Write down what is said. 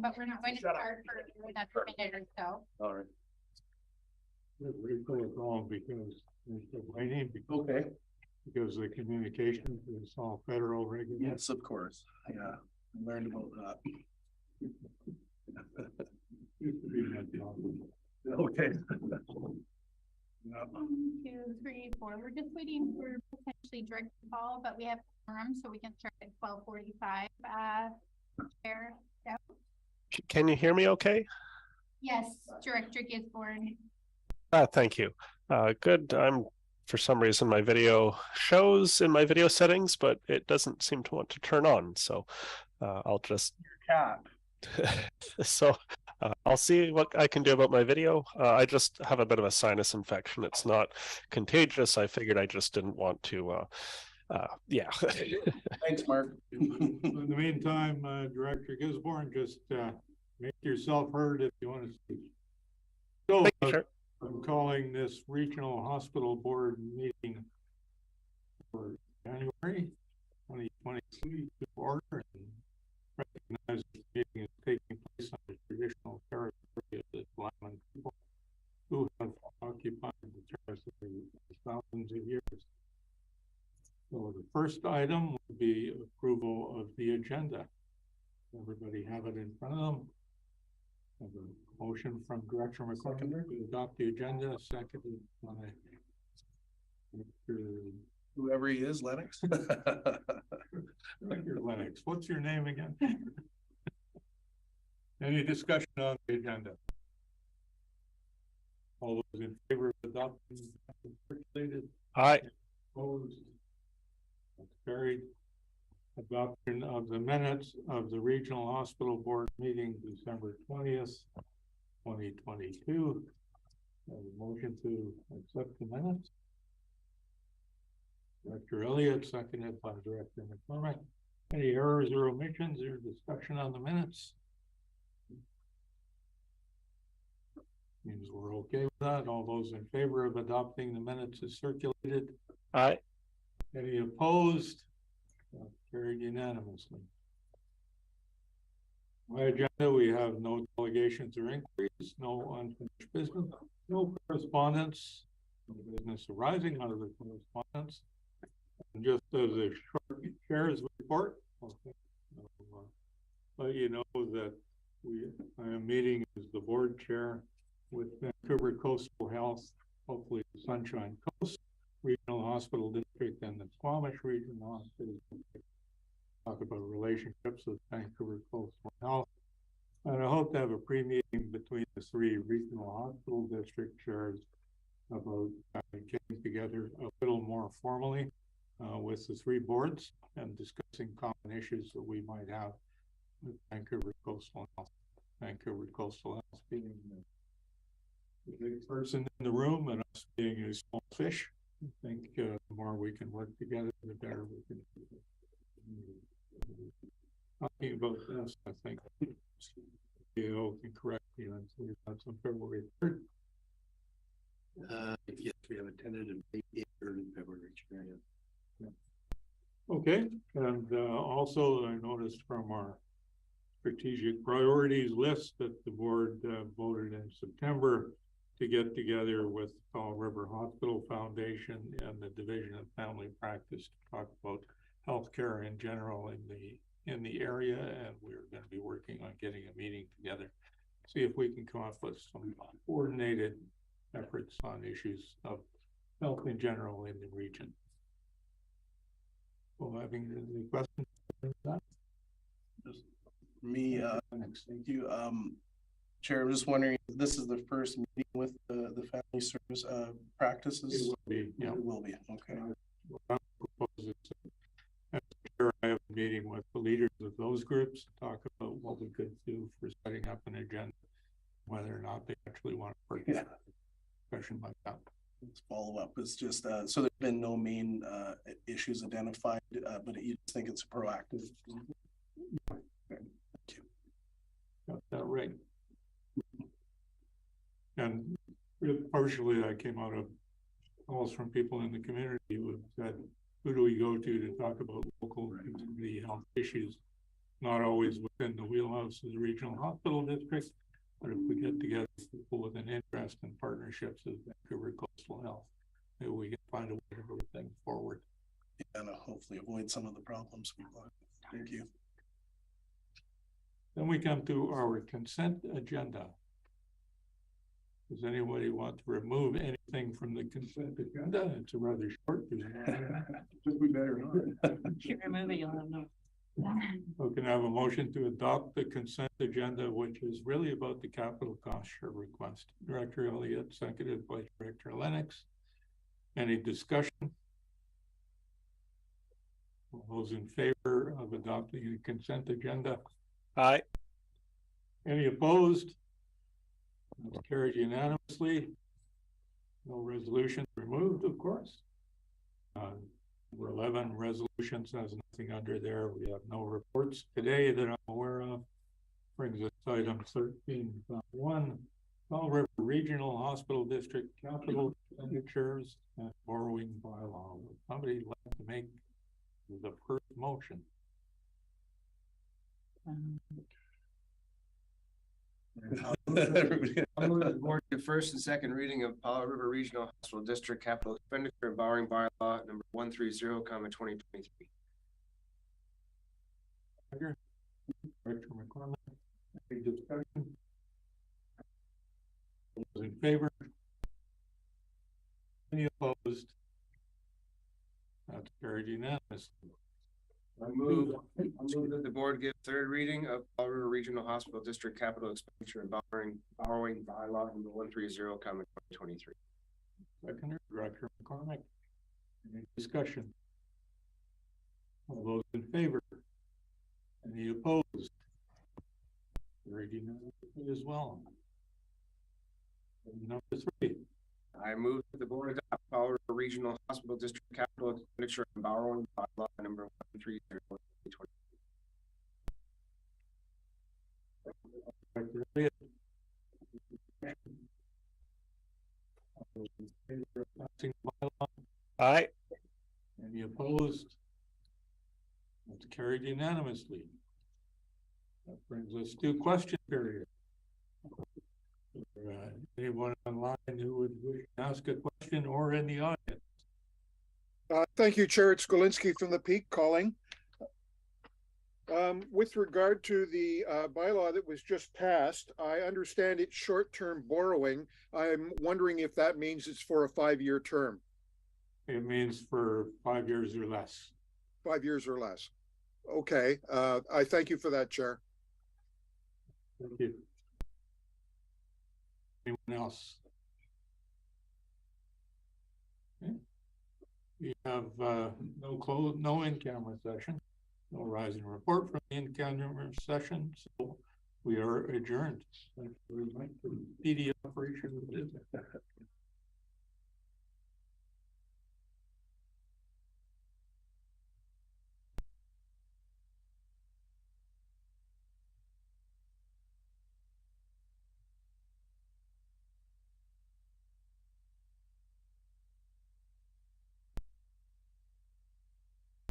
but we're not going to start for another minute or so. All right. We pull it wrong because waiting. Okay. Because the communication is all federal regulation. Yes, of course. Yeah, I learned about that. Used to be my job. Okay. 1, 2, 3, 4. We're just waiting for potentially direct call, but we have quorum, so we can start at 12:45. Chair. Yep. Can you hear me okay? Yes, Director Gisborne. Thank you. Good. For some reason, my video shows in my video settings, but it doesn't seem to want to turn on. So I'll just Cat. I'll see what I can do about my video. I just have a bit of a sinus infection. It's not contagious. I figured I just didn't want to. Yeah. Thanks, Mark. In the meantime, Director Gisborne, just make yourself heard if you want to speak. So, Sure. I'm calling this Regional Hospital Board meeting for January 2022 to order and recognize this meeting is taking place on the traditional territory of the Lyman people who have occupied the territory for thousands of years. So the first item would be approval of the agenda. Everybody have it in front of them. Have a motion from Director McCormick to adopt the agenda, seconded by Whoever he is, Lennox. Director Lennox. What's your name again? Any discussion on the agenda? All those in favor of adopting circulated? Aye. Opposed? That's carried. Adoption of the minutes of the Regional Hospital Board meeting December 20th, 2022. A motion to accept the minutes. Director Elliott, seconded by Director McCormick. Any errors or omissions or discussion on the minutes? Means we're okay with that. All those in favor of adopting the minutes as circulated? Aye. Any opposed? Carried unanimously. My agenda, we have no delegations or inquiries, no unfinished business, no correspondence, no business arising out of the correspondence. And just as a short chair's report, let you know that I am meeting as the board chair with Vancouver Coastal Health, hopefully the Sunshine Coast Regional Hospital District and the Squamish Regional Hospital District. Talk about relationships with Vancouver Coastal Health. And I hope to have a pre-meeting between the 3 regional hospital district chairs about getting together a little more formally with the 3 boards and discussing common issues that we might have with Vancouver Coastal Health. Vancouver Coastal Health being the big person in the room and us being a small fish. I think the more we can work together, the better we can do it. Talking about this, I think CEO can correct me on that's on February 3rd. Yes, we have a tentative date early February. Yeah. Okay, and also I noticed from our strategic priorities list that the board voted in September to get together with Powell River Hospital Foundation and the Division of Family Practice to talk about healthcare in general in the area, and we're going to be working on getting a meeting together, see if we can come up with some coordinated efforts on issues of health in general in the region. Well, having any questions on that? Just me, thank you. Chair, I'm just wondering, if this is the first meeting with the family service practices? It will be, yeah. It will be, okay. I propose I have a meeting with the leaders of those groups to talk about what we could do for setting up an agenda, whether or not they actually want to work a discussion like that. Let's follow up. It's just so there's been no main issues identified, but you just think it's proactive. Yeah. Okay. Thank you. Got that right. And partially that came out of calls from people in the community who said, who do we go to talk about local community health issues? not always within the wheelhouse of the regional hospital district, but if we get together people with an interest in partnerships with Vancouver Coastal Health, maybe we can find a way to move things forward. And hopefully avoid some of the problems we've got. Thank you. Then we come to our consent agenda. Does anybody want to remove anything from the consent agenda? It's a rather short. We better not. Keep removing, you'll have no. We can have a motion to adopt the consent agenda, which is really about the capital cost share request. Director Elliott, seconded by Director Lennox. Any discussion? All those in favor of adopting the consent agenda? Aye. Any opposed? That's carried unanimously. No resolution removed, of course. Number 11, resolutions has nothing under there. We have no reports today that I'm aware of. Brings us to item 13.1, Powell River Regional Hospital District capital expenditures and borrowing bylaw. Would somebody like to make the first motion? I'm moving the board to first and second reading of Powell River Regional Hospital District capital expenditure and borrowing bylaw number 130, 2023. Director McCormick, any discussion? Those in favor? Any opposed? That's carried unanimously. I move that the board give third reading of Powell River Regional Hospital District capital expenditure and borrowing bylaw number 130, 2023. Seconder, Director McCormick. Any discussion? All those in favor? Any opposed? Carried unanimously as well. Number 3. I move that the board adopt Powell River Regional Hospital District capital expenditure and borrowing bylaw number 130, 2023. Director Elliott. Passing bylaw. Aye. Any opposed? That's carried unanimously. That brings us to question period. Anyone online who would wish to ask a question or in the audience? Thank you, Chair. It's Golinski from the Peak calling. With regard to the bylaw that was just passed, I understand it's short-term borrowing. I'm wondering if that means it's for a 5-year term. It means for 5 years or less. 5 years or less. Okay. I thank you for that, Chair. Thank you. Anyone else? Okay. We have no in-camera session, no rising report from the in-camera session, so we are adjourned. Thank you very much for the speedy operation of the business.